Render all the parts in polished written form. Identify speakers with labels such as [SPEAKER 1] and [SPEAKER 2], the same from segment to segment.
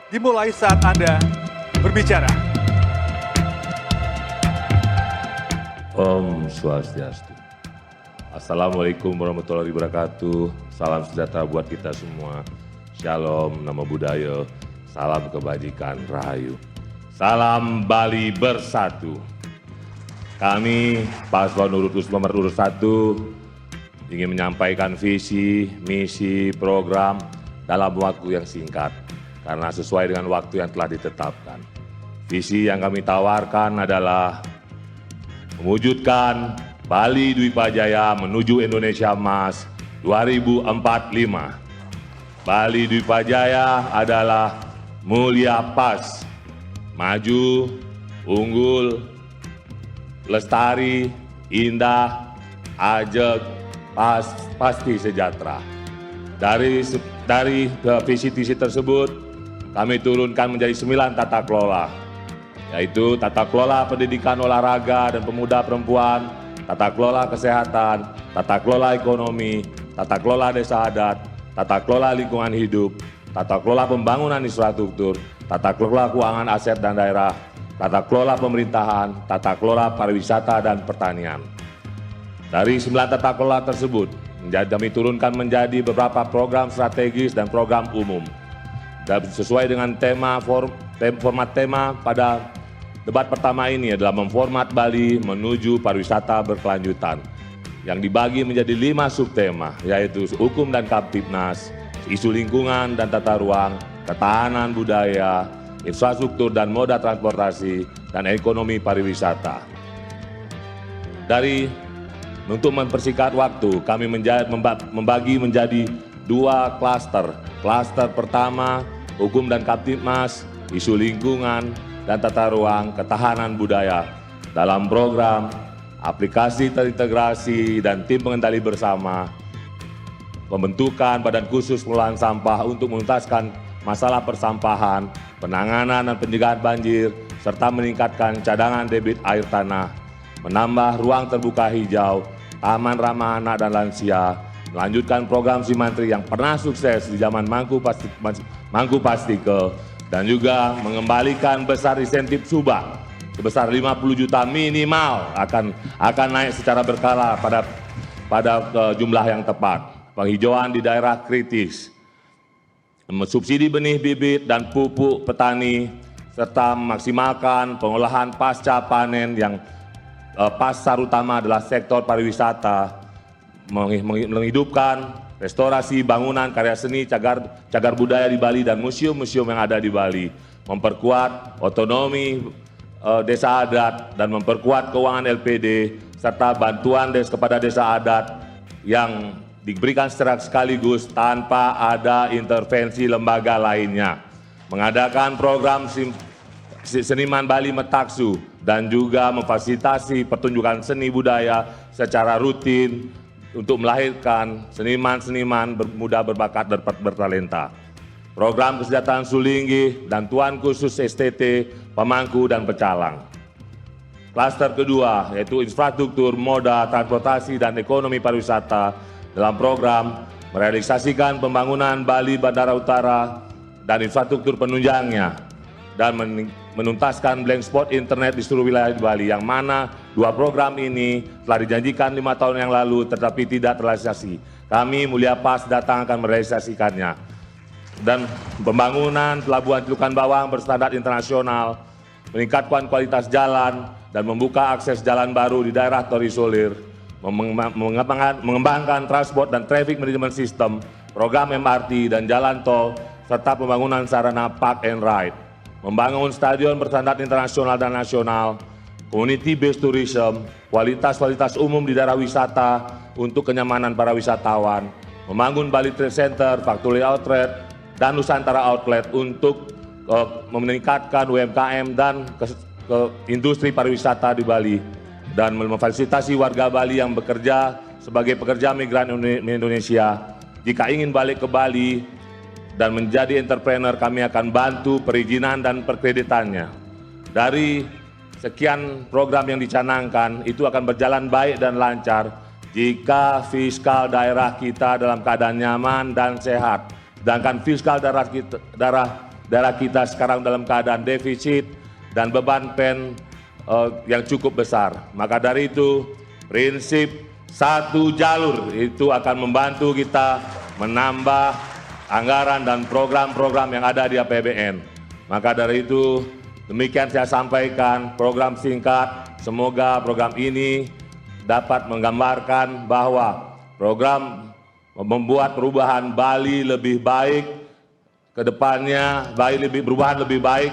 [SPEAKER 1] dimulai saat Anda berbicara.
[SPEAKER 2] Om Swastiastu. Assalamualaikum warahmatullahi wabarakatuh. Salam sejahtera buat kita semua. Shalom, namo buddhaya. Salam kebajikan, rahayu. Salam Bali bersatu. Kami paslon nomor urut 1 ingin menyampaikan visi, misi, program dalam waktu yang singkat karena sesuai dengan waktu yang telah ditetapkan. Visi yang kami tawarkan adalah mewujudkan Bali Dwipa Jaya menuju Indonesia Emas 2045. Bali Dwipa Jaya adalah mulia pas, maju, unggul, lestari, indah, ajeg, pasti sejahtera. Dari visi-visi tersebut, kami turunkan menjadi 9 tata kelola, yaitu tata kelola pendidikan olahraga dan pemuda perempuan, tata kelola kesehatan, tata kelola ekonomi, tata kelola desa adat, tata kelola lingkungan hidup, tata kelola pembangunan infrastruktur, tata kelola keuangan aset dan daerah, tata kelola pemerintahan, tata kelola pariwisata dan pertanian. Dari 9 tata kelola tersebut, kami turunkan menjadi beberapa program strategis dan program umum. Dan sesuai dengan format tema pada debat pertama ini adalah memformat Bali menuju pariwisata berkelanjutan, yang dibagi menjadi 5 subtema, yaitu hukum dan Kamtibnas, isu lingkungan dan tata ruang, ketahanan budaya, infrastruktur dan moda transportasi, dan ekonomi pariwisata. Untuk mempersingkat waktu, kami membagi menjadi 2 klaster. Klaster pertama, hukum dan Kamtibmas, isu lingkungan dan tata ruang, ketahanan budaya. Dalam program, aplikasi terintegrasi dan tim pengendali bersama, pembentukan badan khusus pengelolaan sampah untuk menuntaskan masalah persampahan, penanganan dan pencegahan banjir, serta meningkatkan cadangan debit air tanah, menambah ruang terbuka hijau, taman ramah anak dan lansia, melanjutkan program Simantri yang pernah sukses di zaman Mangku Pastike, dan juga mengembalikan besar insentif Subak sebesar 50 juta minimal akan naik secara berkala pada jumlah yang tepat. Penghijauan di daerah kritis, subsidi benih bibit dan pupuk petani, serta memaksimalkan pengolahan pasca panen yang pasar utama adalah sektor pariwisata, menghidupkan restorasi bangunan karya seni, cagar budaya di Bali dan museum-museum yang ada di Bali, memperkuat otonomi desa adat dan memperkuat keuangan LPD, serta bantuan kepada desa adat yang diberikan secara sekaligus tanpa ada intervensi lembaga lainnya. Mengadakan program Seniman Bali Metaksu dan juga memfasilitasi pertunjukan seni budaya secara rutin untuk melahirkan seniman-seniman muda berbakat dan bertalenta. Program kesejahteraan Sulinggi dan Tuan Khusus STT, Pemangku dan Pecalang. Klaster kedua yaitu infrastruktur, moda, transportasi dan ekonomi pariwisata dalam program merealisasikan pembangunan Bali Bandara Utara dan infrastruktur penunjangnya dan menuntaskan blank spot internet di seluruh wilayah di Bali, yang mana 2 program ini telah dijanjikan 5 tahun yang lalu tetapi tidak terrealisasi. Kami Mulia Pas datang akan merealisasikannya. Dan pembangunan pelabuhan Celukan Bawang berstandar internasional, meningkatkan kualitas jalan dan membuka akses jalan baru di daerah terisolir, mengembangkan transport dan traffic management system, program MRT dan jalan tol, serta pembangunan sarana park and ride, membangun stadion berstandar internasional dan nasional, community based tourism, kualitas umum di daerah wisata untuk kenyamanan para wisatawan, membangun Bali Trade Center, Factory Outlet, dan Nusantara Outlet untuk meningkatkan UMKM dan industri pariwisata di Bali, dan memfasilitasi warga Bali yang bekerja sebagai pekerja migran Indonesia. Jika ingin balik ke Bali dan menjadi entrepreneur, kami akan bantu perizinan dan perkreditannya. Dari sekian program yang dicanangkan, itu akan berjalan baik dan lancar jika fiskal daerah kita dalam keadaan nyaman dan sehat. Sedangkan fiskal daerah kita sekarang dalam keadaan defisit dan beban pen yang cukup besar. Maka dari itu, prinsip satu jalur itu akan membantu kita menambah anggaran dan program-program yang ada di APBN. Maka dari itu, demikian saya sampaikan program singkat. Semoga program ini dapat menggambarkan bahwa program membuat perubahan Bali lebih baik ke depannya, perubahan lebih baik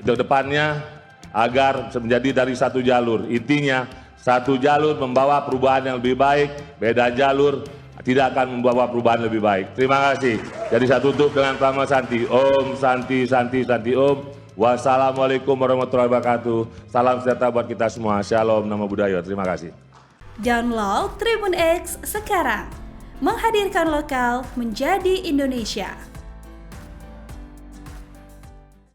[SPEAKER 2] ke depannya agar menjadi dari satu jalur. Intinya, satu jalur membawa perubahan yang lebih baik, beda jalur tidak akan membawa perubahan lebih baik. Terima kasih. Jadi saya tutup dengan Prama Santi. Om Santi Santi Santi Om. Wassalamualaikum warahmatullahi wabarakatuh. Salam sejahtera buat kita semua. Shalom, namo buddhaya. Terima kasih.
[SPEAKER 3] Download Tribun X sekarang. Menghadirkan lokal menjadi Indonesia.